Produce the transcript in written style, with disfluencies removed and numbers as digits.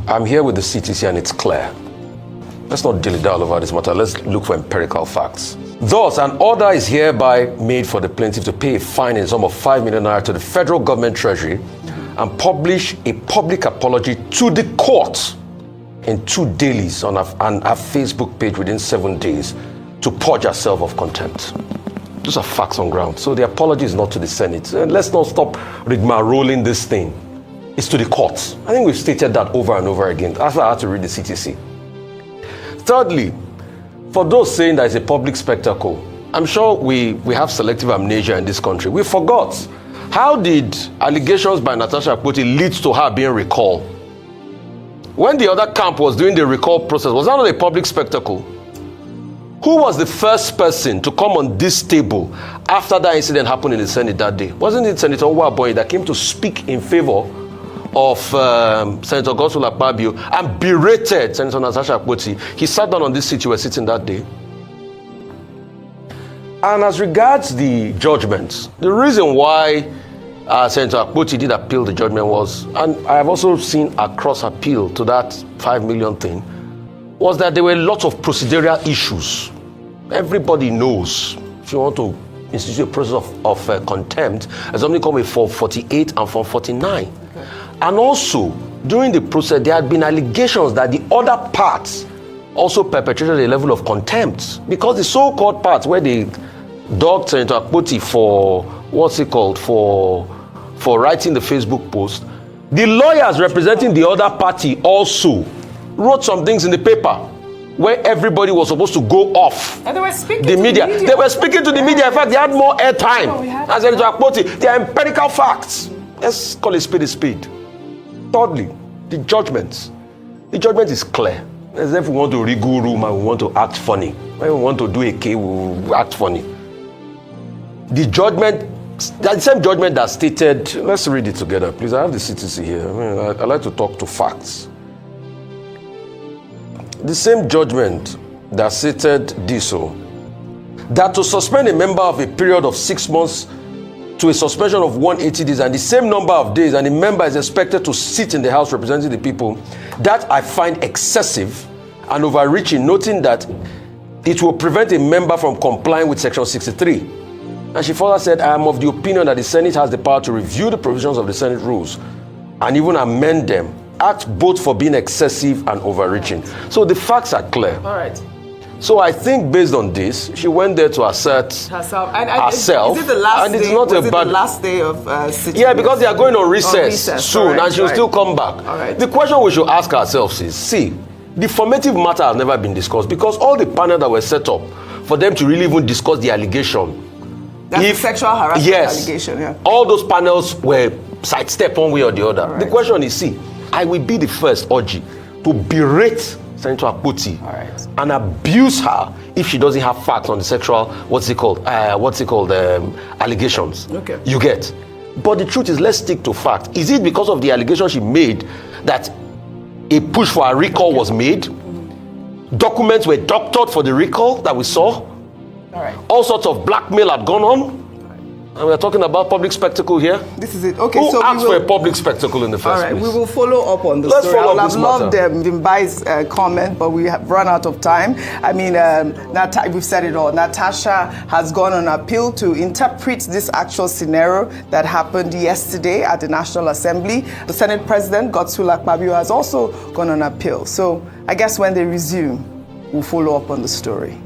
I'm here with the CTC and it's clear. Let's not dilly-dally all over this matter. Let's look for empirical facts. Thus, an order is hereby made for the plaintiff to pay a fine in the sum of 5 million naira to the federal government treasury and publish a public apology to the court in 2 dailies on our Facebook page within 7 days to purge herself of contempt. Those are facts on ground. So the apology is not to the Senate. And let's not stop rigmaroling this thing. It's to the courts. I think we've stated that over and over again. That's why I had to read the CTC. Thirdly, for those saying that it's a public spectacle, I'm sure we have selective amnesia in this country. We forgot. How did allegations by Natasha Akpoti lead to her being recalled? When the other camp was doing the recall process, was that not a public spectacle? Who was the first person to come on this table after that incident happened in the Senate that day? Wasn't it Senator Nwaboye that came to speak in favor of Senator Godswill Akpabio and berated Senator Natasha Akpoti? He sat down on this seat you were sitting that day. And as regards the judgments, the reason why Senator Akpoti did appeal the judgment was, and I have also seen a cross appeal to that 5 million thing, was that there were lots of procedural issues. Everybody knows if you want to institute a process of contempt, there's something called a Form 48 and Form 49. Okay. And also, during the process, there had been allegations that the other parts also perpetrated a level of contempt, because the so-called parts where they dogged Senator Akpoti for, for writing the Facebook post, the lawyers representing the other party also wrote some things in the paper where everybody was supposed to go off. And they were speaking to the media. They were speaking to the media. In fact, they had more airtime. As Senator Akpoti, they are empirical facts. Let's call a spade a spade. Thirdly, the judgments. The judgment is clear. As if we want to rigor room and we want to act funny. When we want to do a K, we act funny. The judgment, the same judgment that stated, let's read it together, please. I have the CTC here. I like to talk to facts. The same judgment that stated this, that to suspend a member of a period of 6 months to a suspension of 180 days and the same number of days, and the member is expected to sit in the House representing the people, that I find excessive and overreaching, noting that it will prevent a member from complying with Section 63. And she further said, I am of the opinion that the Senate has the power to review the provisions of the Senate rules and even amend them, act both for being excessive and overreaching. So the facts are clear. All right. So I think based on this, she went there to assert herself. Is it the last and day? It's not was a it bad, the last day of sitting? Yeah, because they are going on recess soon, right, and she'll still come back. All right. The question we should ask ourselves is, see, the formative matter has never been discussed, because all the panel that were set up for them to really even discuss the allegation. That's the sexual harassment allegation, yeah. All those panels were sidestepped one way or the other. Right. The question is, see, I will be the first, Oji, to berate Senator Akpoti and abuse her if she doesn't have facts on the sexual, allegations. Okay. You get. But the truth is, let's stick to fact. Is it because of the allegation she made that a push for a recall was made? Documents were doctored for the recall that we saw? All right. All sorts of blackmail had gone on. And we're talking about public spectacle here. This is it. Okay, Who so asked for a public spectacle in the first place? All right, we will follow up on the Let's story. I follow would up have this loved matter. Mbai's comment, but we have run out of time. I mean, we've said it all. Natasha has gone on appeal to interpret this actual scenario that happened yesterday at the National Assembly. The Senate President, Godswill Akpabio, has also gone on appeal. So I guess when they resume, we'll follow up on the story.